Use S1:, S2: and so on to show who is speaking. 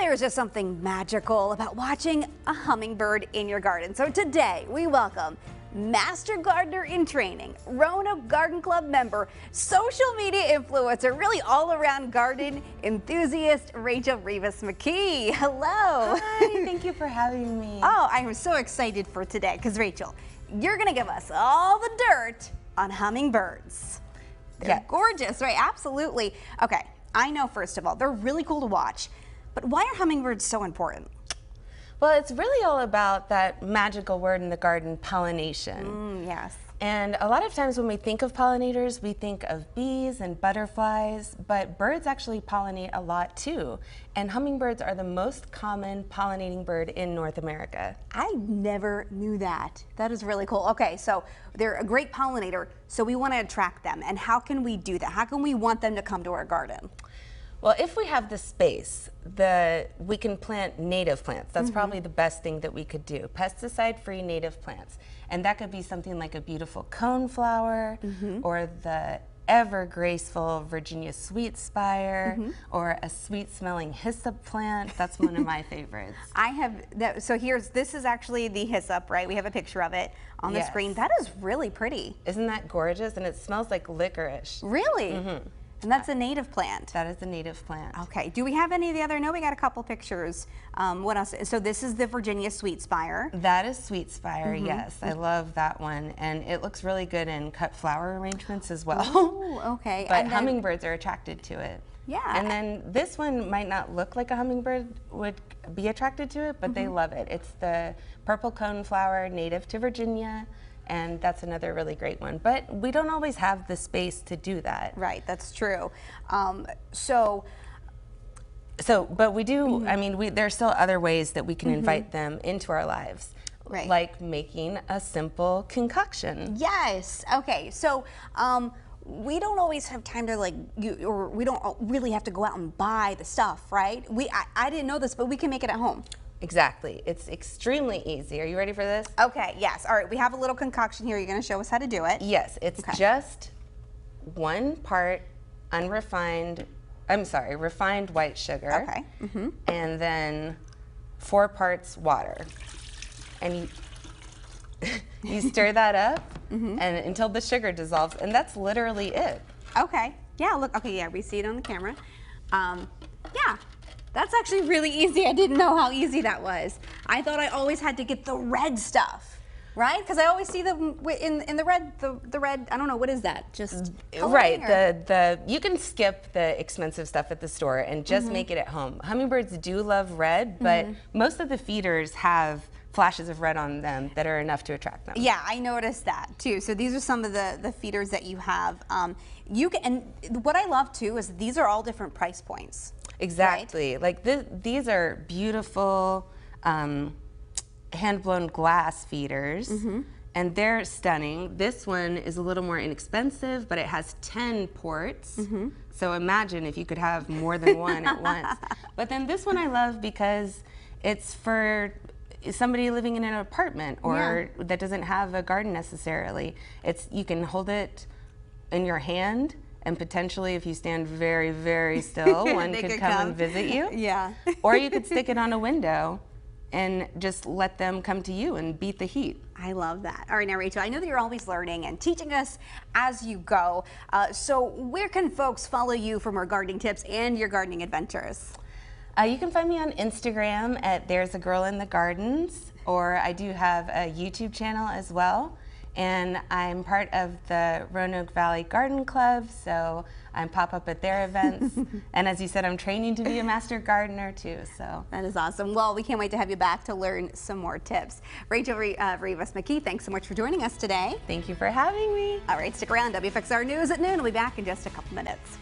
S1: there's just something magical about watching a hummingbird in your garden. So today we welcome Master Gardener in Training, Roanoke Garden Club member, social media influencer, really all-around garden enthusiast, Rachel Rivas Mckee. Hello.
S2: Hi, thank you for having me.
S1: Oh, I'm so excited for today because Rachel, you're gonna give us all the dirt on hummingbirds. They're gorgeous, right? Absolutely. Okay, I know first of all, they're really cool to watch, but why are hummingbirds so important?
S2: Well, it's really all about that magical word in the garden, pollination.
S1: Yes.
S2: And a lot of times when we think of pollinators, we think of bees and butterflies, but birds actually pollinate a lot too. And hummingbirds are the most common pollinating bird in North America.
S1: I never knew that. That is really cool. Okay, so they're a great pollinator, so we want to attract them. And how can we do that? How can we want them to come to our garden?
S2: Well, if we have the space, we can plant native plants. That's probably the best thing that we could do. Pesticide-free native plants. And that could be something like a beautiful coneflower, or the ever graceful Virginia sweet spire, or a sweet-smelling hyssop plant. That's one of my favorites.
S1: I have that. So this is actually the hyssop, right? We have a picture of it on the screen. That is really pretty.
S2: Isn't that gorgeous? And it smells like licorice.
S1: Really? And that's a native plant.
S2: That is a native plant.
S1: Okay. Do we have any of the other? No, we got a couple pictures. What else? So this is the Virginia sweet spire.
S2: That is sweet spire, yes. I love that one. And it looks really good in cut flower arrangements as well.
S1: Oh, okay.
S2: But hummingbirds are attracted to it.
S1: Yeah.
S2: And then this one might not look like a hummingbird would be attracted to it, but they love it. It's the purple coneflower, native to Virginia. And that's another really great one. But we don't always have the space to do that.
S1: Right, that's true.
S2: But we do, I mean, there's still other ways that we can invite them into our lives.
S1: Right.
S2: Like making a simple concoction.
S1: Yes, okay, so we don't always have time to or we don't really have to go out and buy the stuff, right? I didn't know this, but we can make it at home.
S2: Exactly. It's extremely easy. Are you ready for this?
S1: Okay, yes. All right, we have a little concoction here. You're going to show us how to do it.
S2: Yes, it's just 1 part refined white sugar.
S1: Okay.
S2: And then 4 parts water. And you stir that up and until the sugar dissolves, and that's literally it.
S1: Okay. Yeah, look. Okay, yeah, we see it on the camera. Yeah. That's actually really easy. I didn't know how easy that was. I thought I always had to get the red stuff, right? Because I always see them in the red. The red. I don't know, what is that? Just
S2: right. You can skip the expensive stuff at the store and just make it at home. Hummingbirds do love red, but most of the feeders have flashes of red on them that are enough to attract them.
S1: Yeah, I noticed that too. So these are some of the feeders that you have. And what I love too is these are all different price points.
S2: Exactly. Right? Like these are beautiful hand-blown glass feeders, and they're stunning. This one is a little more inexpensive, but it has 10 ports. So imagine if you could have more than one at once. But then this one I love because it's for somebody living in an apartment or that doesn't have a garden necessarily. You can hold it in your hand, and potentially if you stand very, very still, one could come and visit you.
S1: Yeah.
S2: Or you could stick it on a window and just let them come to you and beat the heat.
S1: I love that. All right, now Rachel, I know that you're always learning and teaching us as you go. So where can folks follow you for more gardening tips and your gardening adventures?
S2: You can find me on Instagram at There's a Girl in the Gardens, or I do have a YouTube channel as well. And I'm part of the Roanoke Valley Garden Club, so I pop up at their events. And as you said, I'm training to be a master gardener too. So
S1: that is awesome. Well, we can't wait to have you back to learn some more tips. Rachel Rivas Mckee, thanks so much for joining us today.
S2: Thank you for having me.
S1: All right, stick around. WFXR News at noon. We'll be back in just a couple minutes.